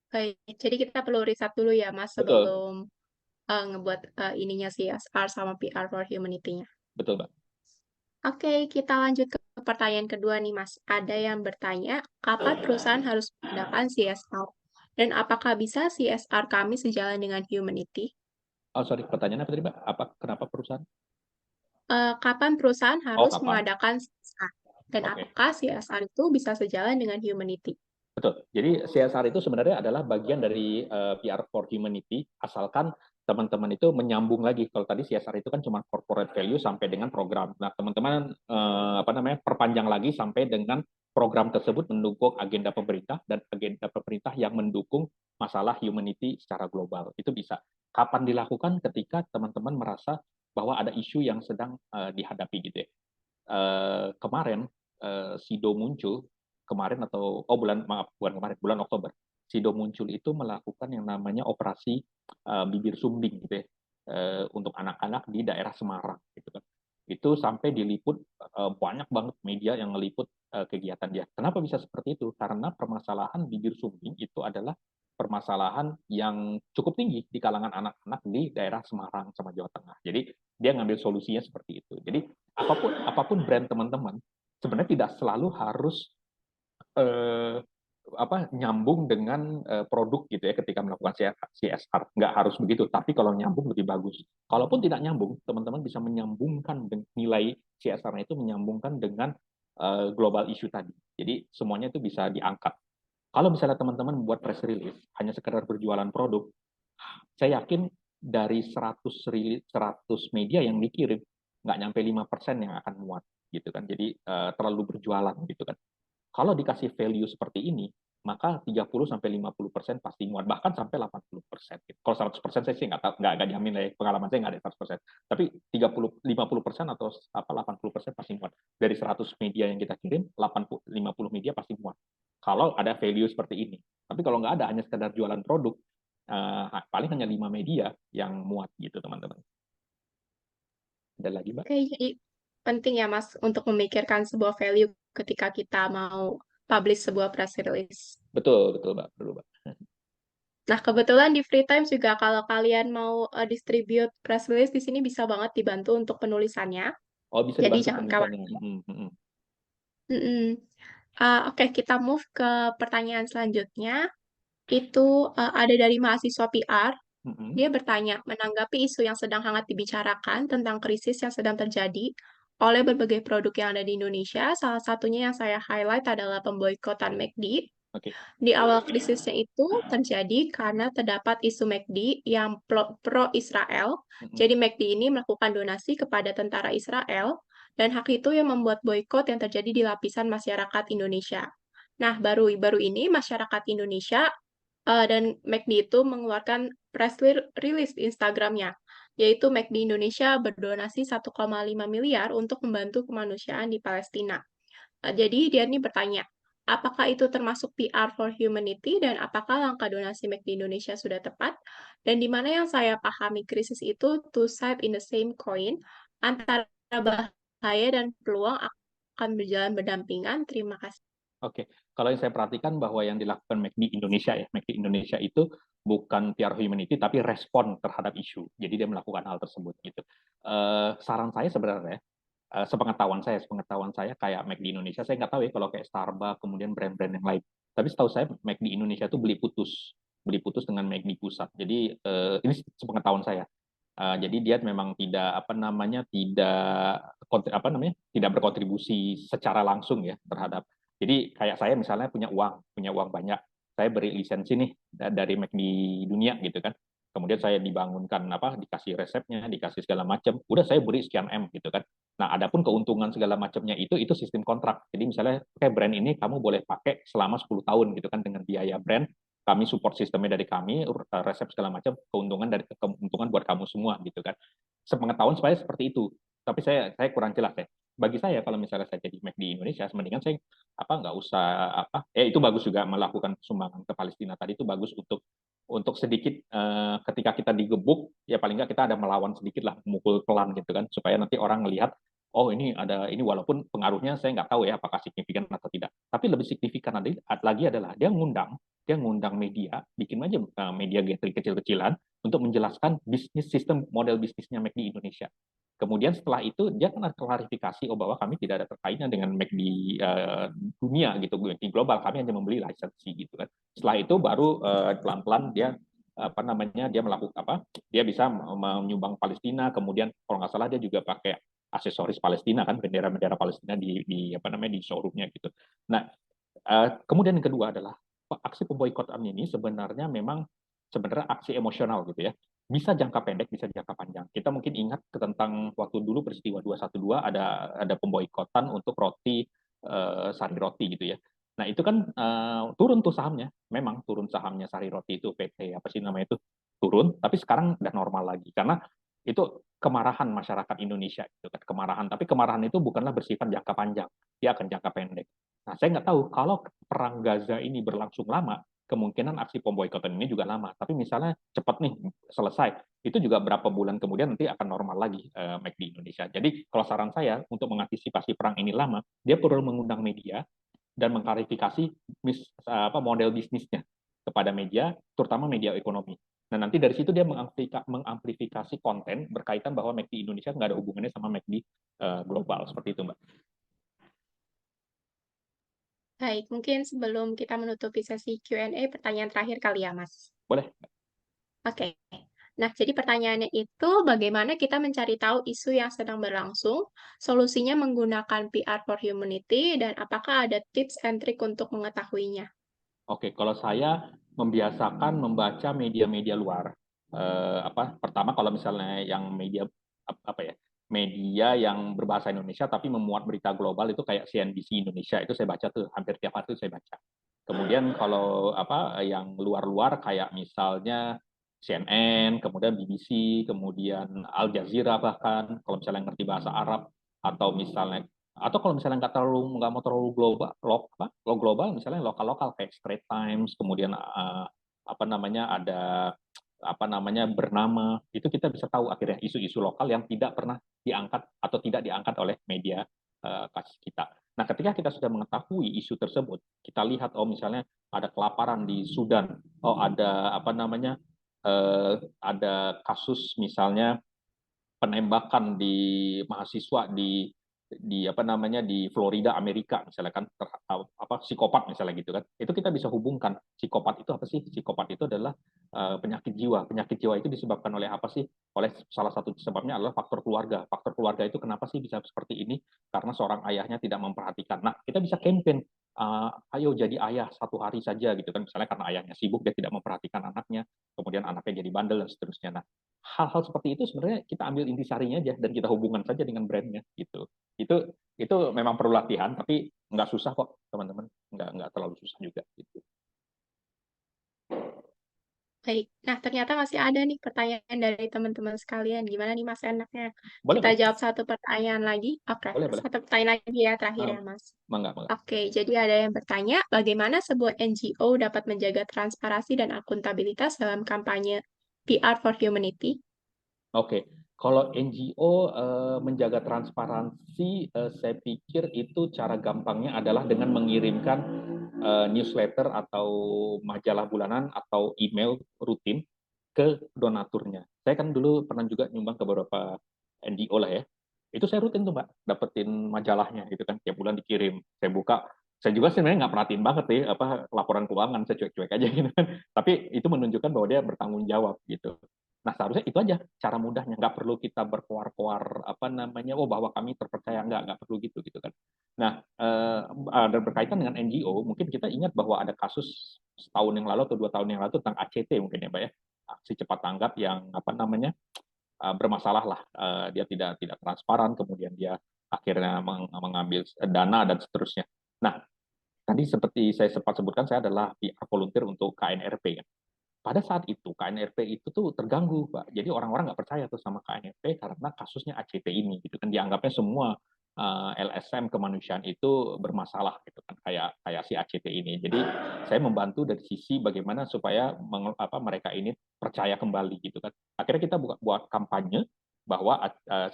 Baik, jadi kita perlu riset dulu ya, Mas, Betul, sebelum ngebuat ininya CSR sama PR for Humanity-nya. betul, Mbak. Oke, kita lanjut ke pertanyaan kedua nih, Mas. Ada yang bertanya, kapan perusahaan harus menggunakan CSR? Dan apakah bisa CSR kami sejalan dengan humanity? Oh, sorry, pertanyaannya apa tadi, Mbak? Apa kenapa perusahaan? Kapan perusahaan Oh, harus kapan? mengadakan CSR? Dan Oke. apakah CSR itu bisa sejalan dengan humanity? Betul. Jadi CSR itu sebenarnya adalah bagian dari PR for Humanity, asalkan teman-teman itu menyambung lagi. Kalau tadi CSR itu kan cuma corporate value sampai dengan program. Nah, teman-teman apa namanya perpanjang lagi sampai dengan program tersebut mendukung agenda pemerintah dan agenda pemerintah yang mendukung masalah humanity secara global. Itu bisa. Kapan dilakukan? Ketika teman-teman merasa bahwa ada isu yang sedang dihadapi gitu ya. Kemarin Sido muncul kemarin atau bulan maaf bukan kemarin bulan Oktober Sido muncul itu melakukan yang namanya operasi bibir sumbing gitu ya untuk anak-anak di daerah Semarang gitu kan itu sampai diliput banyak banget media yang meliput kegiatan dia. Kenapa bisa seperti itu? Karena permasalahan bibir sumbing itu adalah permasalahan yang cukup tinggi di kalangan anak-anak di daerah Semarang sama Jawa Tengah. Jadi dia ngambil solusinya seperti itu. Jadi apapun apapun brand teman-teman sebenarnya tidak selalu harus eh, apa nyambung dengan produk gitu ya ketika melakukan CSR nggak harus begitu tapi kalau nyambung lebih bagus kalaupun tidak nyambung teman-teman bisa menyambungkan nilai CSR itu menyambungkan dengan global issue tadi jadi semuanya itu bisa diangkat kalau misalnya teman-teman membuat press release hanya sekedar berjualan produk saya yakin dari 100 media yang dikirim nggak nyampe 5% yang akan muat gitu kan jadi terlalu berjualan gitu kan kalau dikasih value seperti ini, maka 30 sampai 50% pasti muat, bahkan sampai 80%. Kalau 100% saya sih nggak jamin ya, pengalaman saya nggak ada 100%. Tapi 50% atau apa 80% pasti muat. Dari 100 media yang kita kirim, 50 media pasti muat. Kalau ada value seperti ini. Tapi kalau nggak ada, hanya sekedar jualan produk, paling hanya 5 media yang muat gitu teman-teman. Ada lagi, Mbak? Oke, jadi penting ya, Mas, untuk memikirkan sebuah value ketika kita mau publish sebuah press release. Betul, betul, Mbak. Betul, Mbak. Nah, kebetulan di free time juga kalau kalian mau distribute press release di sini bisa banget dibantu untuk penulisannya. Oh, bisa Jadi dibantu jangan penulisannya. khawatir. Mm -hmm. Mm-mm. Oke, kita move ke pertanyaan selanjutnya. Itu ada dari mahasiswa PR. Mm -hmm. Dia bertanya, menanggapi isu yang sedang hangat dibicarakan tentang krisis yang sedang terjadi oleh berbagai produk yang ada di Indonesia, salah satunya yang saya highlight adalah pemboikotan McD. Oke. Di awal krisisnya itu terjadi karena terdapat isu McD yang pro-Israel. Mm -hmm. Jadi McD ini melakukan donasi kepada tentara Israel, dan hak itu yang membuat boykot yang terjadi di lapisan masyarakat Indonesia. Nah, baru-baru ini masyarakat Indonesia dan McD itu mengeluarkan press release di Instagramnya yaitu McD Indonesia berdonasi 1,5 miliar untuk membantu kemanusiaan di Palestina. Jadi dia ini bertanya, apakah itu termasuk PR for Humanity dan apakah langkah donasi McD Indonesia sudah tepat? Dan di mana yang saya pahami krisis itu two side in the same coin, antara bahaya dan peluang akan berjalan berdampingan. Terima kasih. Oke, kalau yang saya perhatikan bahwa yang dilakukan McD Indonesia ya, McD Indonesia itu bukan PR humanity tapi respon terhadap isu. Jadi dia melakukan hal tersebut gitu. Saran saya sebenarnya, sepengetahuan saya kayak McD Indonesia, saya nggak tahu ya kalau kayak Starbucks kemudian brand-brand yang lain. Tapi setahu saya McD Indonesia itu beli putus dengan McD pusat. Jadi ini sepengetahuan saya. Jadi dia memang tidak tidak berkontribusi secara langsung ya terhadap. Jadi kayak saya misalnya punya uang banyak, saya beri lisensi nih dari McD dunia gitu kan. Kemudian saya dibangunkan dikasih resepnya, dikasih segala macam. Udah saya beri sekian M gitu kan. Nah, adapun keuntungan segala macamnya itu sistem kontrak. Jadi misalnya kayak brand ini kamu boleh pakai selama 10 tahun gitu kan dengan biaya brand, kami support sistemnya dari kami, resep segala macam, keuntungan buat kamu semua gitu kan. Sepengetahuan saya seperti itu. Tapi saya kurang jelas ya. Bagi saya kalau misalnya saya jadi Mac di Indonesia, mendingan saya nggak usah itu bagus juga melakukan sumbangan ke Palestina tadi itu bagus untuk sedikit ketika kita digebuk ya paling nggak kita ada melawan sedikit lah, memukul pelan gitu kan supaya nanti orang melihat oh ini walaupun pengaruhnya saya nggak tahu ya apakah signifikan atau tidak. Tapi lebih signifikan lagi adalah dia ngundang media, bikin aja media gathering kecil-kecilan untuk menjelaskan bisnis sistem model bisnisnya McD Indonesia. Kemudian setelah itu dia kan klarifikasi bahwa kami tidak ada terkaitnya dengan McD dunia gitu, McD global, kami hanya membeli lisensi gitu kan. Setelah itu baru pelan-pelan dia dia melakukan dia bisa menyumbang Palestina, kemudian kalau nggak salah dia juga pakai aksesoris Palestina kan, bendera-bendera Palestina di showroomnya gitu. Nah, kemudian yang kedua adalah aksi pemboikotan ini sebenarnya aksi emosional gitu ya. Bisa jangka pendek, bisa jangka panjang. Kita mungkin ingat tentang waktu dulu peristiwa 212 ada pemboikotan untuk roti Sari Roti gitu ya. Nah, itu kan turun tuh sahamnya. Memang turun sahamnya Sari Roti itu PT apa sih namanya itu turun, tapi sekarang udah normal lagi karena itu kemarahan masyarakat Indonesia itu kan kemarahan, tapi kemarahan itu bukanlah bersifat jangka panjang, dia akan jangka pendek. Nah, saya nggak tahu kalau perang Gaza ini berlangsung lama, kemungkinan aksi pemboikotan ini juga lama. Tapi misalnya cepat nih selesai, itu juga berapa bulan kemudian nanti akan normal lagi McD Indonesia. Jadi kalau saran saya untuk mengantisipasi perang ini lama, dia perlu mengundang media dan mengklarifikasi model bisnisnya kepada media, terutama media ekonomi. Nah, nanti dari situ dia mengamplifikasi konten berkaitan bahwa McD Indonesia nggak ada hubungannya sama McD global, seperti itu, Mbak. Baik, mungkin sebelum kita menutupi sesi Q&A, pertanyaan terakhir kali ya, Mas. Boleh. Oke. Nah, jadi pertanyaannya itu bagaimana kita mencari tahu isu yang sedang berlangsung, solusinya menggunakan PR for Humanity, dan apakah ada tips and trick untuk mengetahuinya? Oke, kalau saya membiasakan membaca media-media luar, pertama kalau misalnya yang media apa ya, media yang berbahasa Indonesia tapi memuat berita global itu kayak CNBC Indonesia itu saya baca tuh hampir tiap hari itu saya baca. Kemudian kalau yang luar-luar kayak misalnya CNN, kemudian BBC, kemudian Al Jazeera bahkan kalau misalnya ngerti bahasa Arab atau kalau misalnya nggak mau terlalu global misalnya lokal kayak Straits Times kemudian ada bernama itu kita bisa tahu akhirnya isu-isu lokal yang tidak pernah diangkat atau tidak diangkat oleh media kasih kita. Nah, ketika kita sudah mengetahui isu tersebut, kita lihat misalnya ada kelaparan di Sudan, ada kasus misalnya penembakan di mahasiswa di Florida Amerika misalnya kan psikopat misalnya gitu kan itu kita bisa hubungkan psikopat itu apa sih psikopat itu adalah penyakit jiwa itu disebabkan oleh apa sih oleh salah satu sebabnya adalah faktor keluarga itu kenapa sih bisa seperti ini karena seorang ayahnya tidak memperhatikan. Nah, kita bisa campaign ayo jadi ayah satu hari saja gitu kan misalnya karena ayahnya sibuk dia tidak memperhatikan anaknya kemudian anaknya jadi bandel dan seterusnya. Nah, hal-hal seperti itu sebenarnya kita ambil intisarinya aja dan kita hubungkan saja dengan brandnya gitu. Itu memang perlu latihan tapi nggak susah kok teman-teman, nggak terlalu susah juga gitu. Baik. Nah, ternyata masih ada nih pertanyaan dari teman-teman sekalian. Gimana nih Mas enaknya? Boleh, Kita boleh. jawab satu pertanyaan lagi. Oke, Boleh, boleh. satu pertanyaan lagi ya terakhir Ah, ya Mas. mangga, mangga. Oke, jadi ada yang bertanya, bagaimana sebuah NGO dapat menjaga transparansi dan akuntabilitas dalam kampanye PR for Humanity? Oke, kalau NGO menjaga transparansi, saya pikir itu cara gampangnya adalah dengan mengirimkan newsletter atau majalah bulanan atau email rutin ke donaturnya. Saya kan dulu pernah juga nyumbang ke beberapa NGO lah ya. Itu saya rutin tuh Mbak, dapetin majalahnya gitu kan, tiap bulan dikirim. Saya buka, saya juga sebenarnya nggak perhatiin banget ya apa laporan keuangan, saya cuek-cuek aja gitu kan. Tapi itu menunjukkan bahwa dia bertanggung jawab gitu. Nah, seharusnya itu aja cara mudahnya. Nggak perlu kita berkoar-koar apa namanya, oh bahwa kami terpercaya, nggak perlu gitu gitu kan. Nah, dan berkaitan dengan NGO, mungkin kita ingat bahwa ada kasus setahun yang lalu atau 2 tahun yang lalu tentang ACT mungkin ya, Pak ya, aksi cepat tanggap yang apa namanya bermasalah lah. Dia tidak transparan, kemudian dia akhirnya mengambil dana dan seterusnya. Nah, tadi seperti saya sempat sebutkan, saya adalah PR volunteer untuk KNRP kan. Pada saat itu KNRP itu tuh terganggu, Pak. Jadi orang-orang nggak percaya tuh sama KNRP karena kasusnya ACT ini, gitu kan. Dianggapnya semua LSM kemanusiaan itu bermasalah, gitu kan. Kayak kayak si ACT ini. Jadi saya membantu dari sisi bagaimana supaya mereka ini percaya kembali, gitu kan. Akhirnya kita buat kampanye bahwa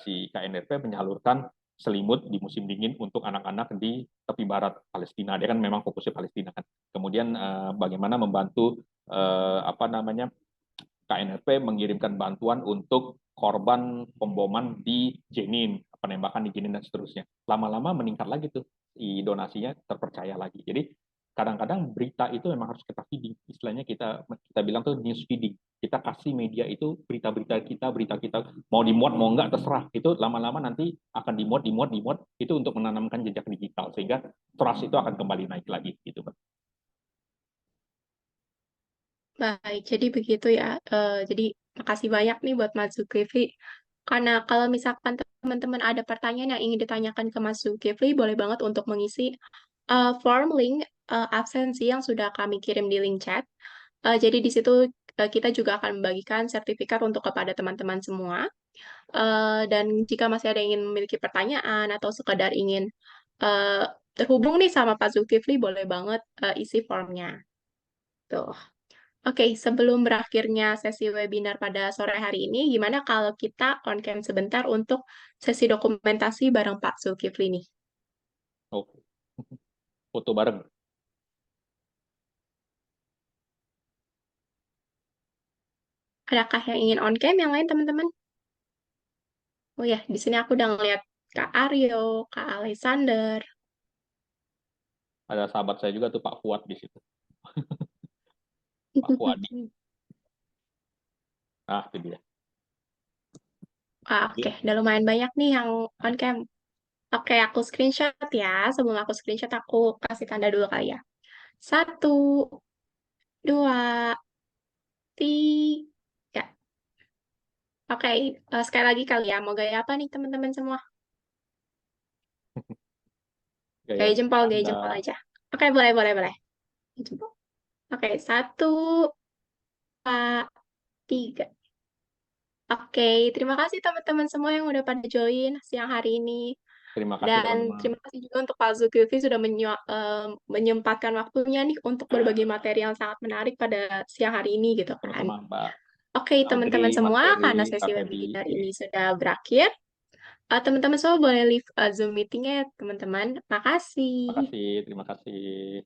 si KNRP menyalurkan selimut di musim dingin untuk anak-anak di tepi barat Palestina. Dia kan memang fokusnya Palestina kan. Kemudian bagaimana membantu apa namanya KNRP mengirimkan bantuan untuk korban pemboman di Jenin, penembakan di Jenin dan seterusnya. Lama-lama meningkat lagi tuh si donasinya, terpercaya lagi. Jadi kadang-kadang berita itu memang harus kita feeding. Istilahnya kita bilang tuh news feeding. Kita kasih media itu berita kita mau dimuat mau enggak terserah. Itu lama-lama nanti akan dimuat itu untuk menanamkan jejak digital sehingga trust itu akan kembali naik lagi gitu, Pak. Baik, jadi begitu ya. Jadi makasih banyak nih buat Mas Zulkifli. Karena kalau misalkan teman-teman ada pertanyaan yang ingin ditanyakan ke Mas Zulkifli, boleh banget untuk mengisi form link absensi yang sudah kami kirim di link chat. Jadi di situ kita juga akan membagikan sertifikat untuk kepada teman-teman semua. Dan jika masih ada yang ingin memiliki pertanyaan atau sekadar ingin eh, terhubung nih sama Pak Zulkifli, boleh banget isi formnya. Tuh. Oke, sebelum berakhirnya sesi webinar pada sore hari ini, gimana kalau kita on cam sebentar untuk sesi dokumentasi bareng Pak Zulkifli nih? Oke, foto bareng. Adakah yang ingin on cam yang lain teman-teman? Oh ya, di sini aku udah ngeliat Kak Aryo, Kak Alexander. Ada sahabat saya juga tuh Pak Fuad di situ, Pak Fuadi. Ah, itu dia. Oke, udah lumayan banyak nih yang on cam. Oke, aku screenshot ya. Sebelum aku screenshot, aku kasih tanda dulu kali ya. Satu, dua, tiga. Oke, sekali lagi kali ya. Mau gaya apa nih teman-teman semua? Gaya Gaya bercanda. jempol aja. Oke, boleh, boleh, boleh. Jempol. Oke, satu, dua, tiga. Oke, terima kasih teman-teman semua yang udah pada join siang hari ini. Terima kasih Dan teman-teman. terima kasih juga untuk Pak Zulkifli sudah menyempatkan waktunya nih untuk berbagi materi yang sangat menarik pada siang hari ini gitu kan. Sama-sama Mbak Oke, Audrey, teman-teman Mas semua, Ferry, karena sesi Kak Feby. webinar ini sudah berakhir, teman-teman semua boleh leave Zoom meetingnya ya, teman-teman. Makasih. Terima kasih.